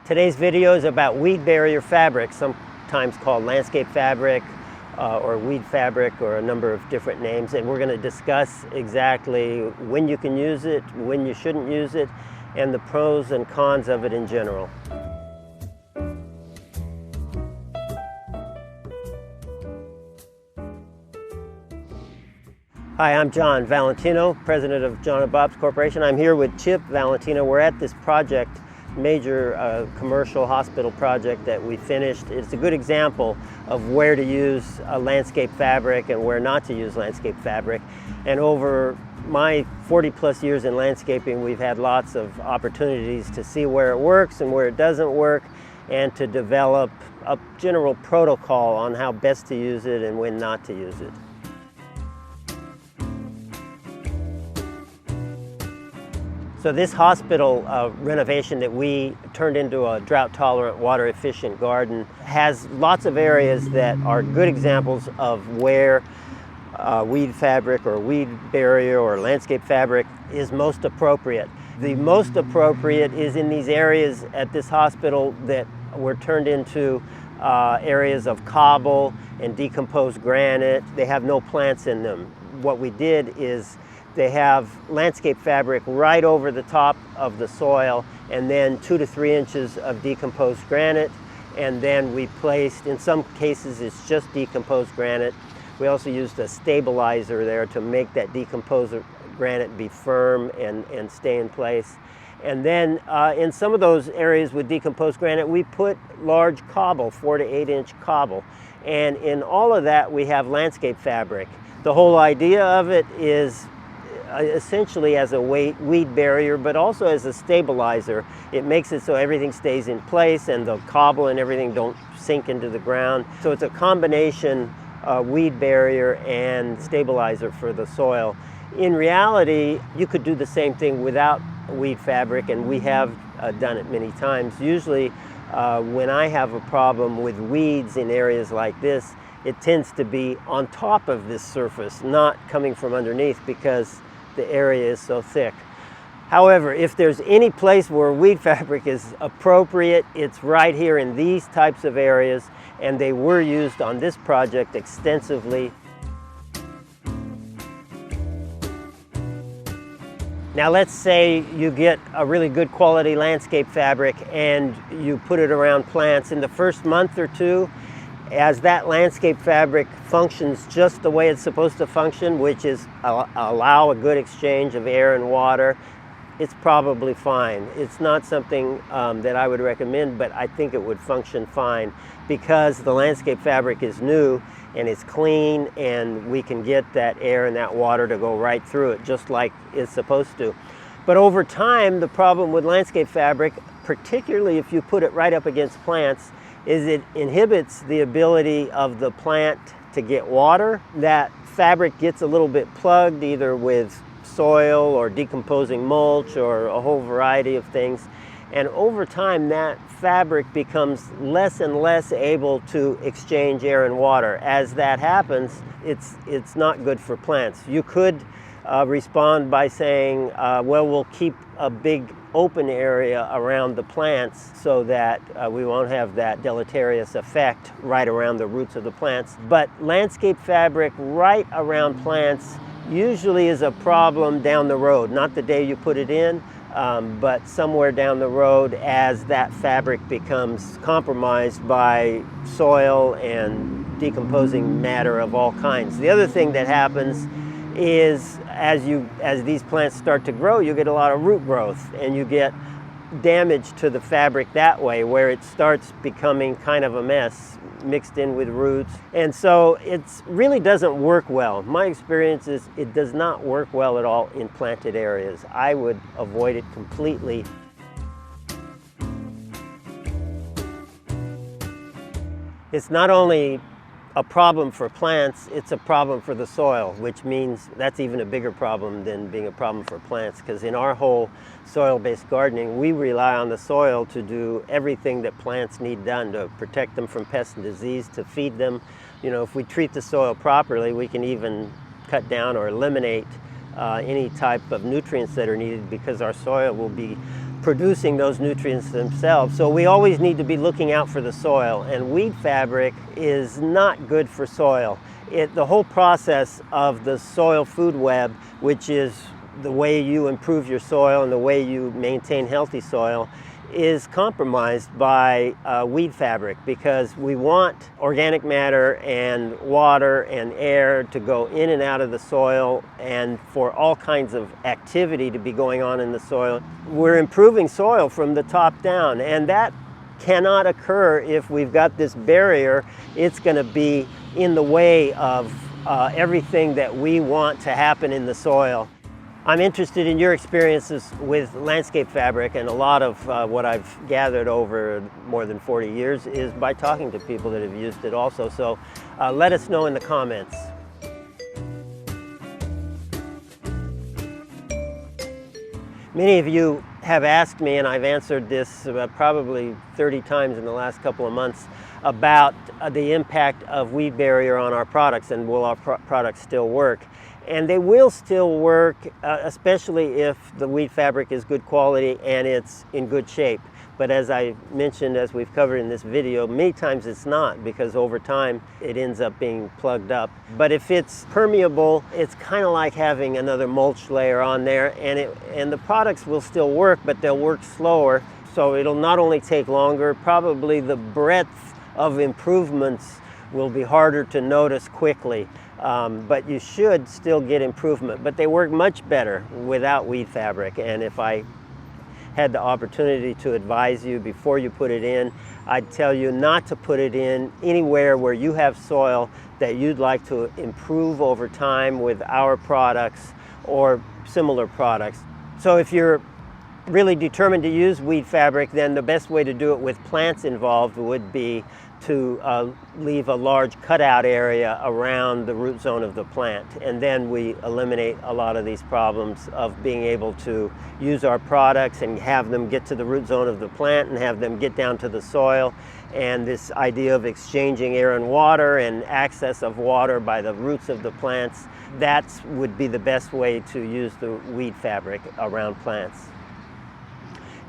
Today's video is about weed barrier fabric, sometimes called landscape fabric or weed fabric, or a number of different names, and we're going to discuss exactly when you can use it, when you shouldn't use it, and the pros and cons of it in general. Hi, I'm John Valentino, president of John and Bobs Corporation. I'm here with Chip Valentino. We're at this project, major commercial hospital project that we finished. It's a good example of where to use landscape fabric and where not to use landscape fabric. And over my 40 plus years in landscaping, we've had lots of opportunities to see where it works and where it doesn't work, and to develop a general protocol on how best to use it and when not to use it. So this hospital renovation that we turned into a drought-tolerant, water-efficient garden has lots of areas that are good examples of where weed fabric or weed barrier or landscape fabric is most appropriate. The most appropriate is in these areas at this hospital that were turned into areas of cobble and decomposed granite. They have no plants in them. What we did is they have landscape fabric right over the top of the soil, and then 2 to 3 inches of decomposed granite. And then we placed, in some cases it's just decomposed granite. We also used a stabilizer there to make that decomposed granite be firm and stay in place. And then in some of those areas with decomposed granite, we put large cobble, 4 to 8 inch cobble. And in all of that, we have landscape fabric. The whole idea of it is essentially as a weed barrier, but also as a stabilizer. It makes it so everything stays in place and the cobble and everything don't sink into the ground. So it's a combination weed barrier and stabilizer for the soil. In reality, you could do the same thing without weed fabric, and we have done it many times. Usually when I have a problem with weeds in areas like this, it tends to be on top of this surface, not coming from underneath, because the area is so thick. However, if there's any place where weed fabric is appropriate, it's right here in these types of areas, and they were used on this project extensively. Now let's say you get a really good quality landscape fabric and you put it around plants. In the first month or two, as that landscape fabric functions just the way it's supposed to function, which is allow a good exchange of air and water, it's probably fine. It's not something that I would recommend, but I think it would function fine because the landscape fabric is new and it's clean, and we can get that air and that water to go right through it just like it's supposed to. But over time, the problem with landscape fabric, particularly if you put it right up against plants, is it inhibits the ability of the plant to get water. That fabric gets a little bit plugged, either with soil or decomposing mulch or a whole variety of things. And over time, that fabric becomes less and less able to exchange air and water. As that happens, it's not good for plants. You could respond by saying, well, we'll keep a big open area around the plants so that we won't have that deleterious effect right around the roots of the plants. But landscape fabric right around plants usually is a problem down the road, not the day you put it in, but somewhere down the road as that fabric becomes compromised by soil and decomposing matter of all kinds. The other thing that happens is as these plants start to grow, you get a lot of root growth, and you get damage to the fabric that way, where it starts becoming kind of a mess mixed in with roots. And so it really doesn't work well. My experience is it does not work well at all in planted areas. I would avoid it completely. It's not only a problem for plants, it's a problem for the soil, which means that's even a bigger problem than being a problem for plants, because in our whole soil-based gardening, we rely on the soil to do everything that plants need done, to protect them from pests and disease, to feed them. You know, if we treat the soil properly, we can even cut down or eliminate any type of nutrients that are needed, because our soil will be producing those nutrients themselves. So we always need to be looking out for the soil, and weed fabric is not good for soil. The whole process of the soil food web, which is the way you improve your soil and the way you maintain healthy soil, is compromised by weed fabric, because we want organic matter and water and air to go in and out of the soil, and for all kinds of activity to be going on in the soil. We're improving soil from the top down, and that cannot occur if we've got this barrier. It's going to be in the way of everything that we want to happen in the soil. I'm interested in your experiences with landscape fabric, and a lot of what I've gathered over more than 40 years is by talking to people that have used it also. So let us know in the comments. Many of you have asked me, and I've answered this probably 30 times in the last couple of months, about the impact of weed barrier on our products, and will our products still work. And they will still work, especially if the weed fabric is good quality and it's in good shape. But as I mentioned, as we've covered in this video, many times it's not, because over time it ends up being plugged up. But if it's permeable, it's kind of like having another mulch layer on there, and the products will still work, but they'll work slower. So it'll not only take longer, probably the breadth of improvements will be harder to notice quickly. But you should still get improvement. But they work much better without weed fabric. And if I had the opportunity to advise you before you put it in, I'd tell you not to put it in anywhere where you have soil that you'd like to improve over time with our products or similar products. So if you're really determined to use weed fabric, then the best way to do it with plants involved would be to leave a large cutout area around the root zone of the plant. And then we eliminate a lot of these problems of being able to use our products and have them get to the root zone of the plant and have them get down to the soil. And this idea of exchanging air and water and access of water by the roots of the plants, that would be the best way to use the weed fabric around plants.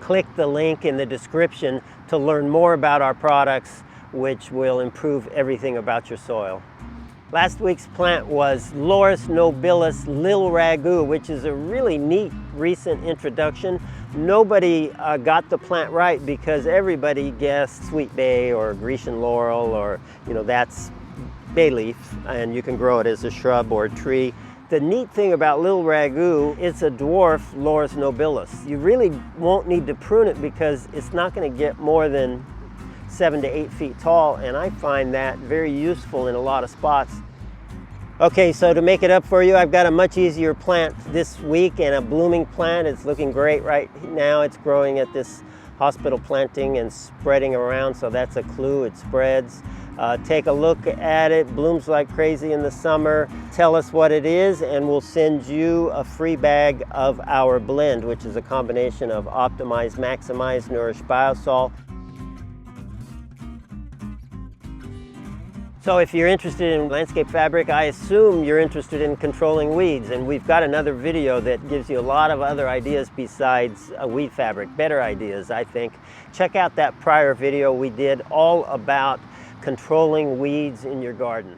Click the link in the description to learn more about our products, which will improve everything about your soil. Last week's plant was Laurus nobilis Lil Ragu, which is a really neat recent introduction. Nobody got the plant right, because everybody guessed sweet bay or Grecian laurel, or that's bay leaf, and you can grow it as a shrub or a tree. The neat thing about Lil Ragu, it's a dwarf Laurus nobilis. You really won't need to prune it, because it's not going to get more than 7 to 8 feet tall, and I find that very useful in a lot of spots. Okay, so to make it up for you, I've got a much easier plant this week, and a blooming plant. It's looking great right now. It's growing at this hospital planting and spreading around, so that's a clue. It spreads. Take a look at it. Blooms like crazy in the summer. Tell us what it is, and we'll send you a free bag of our blend, which is a combination of Optimize, Maximize, Nourish Biosol. So if you're interested in landscape fabric, I assume you're interested in controlling weeds, and we've got another video that gives you a lot of other ideas besides weed fabric, better ideas, I think. Check out that prior video we did all about controlling weeds in your garden.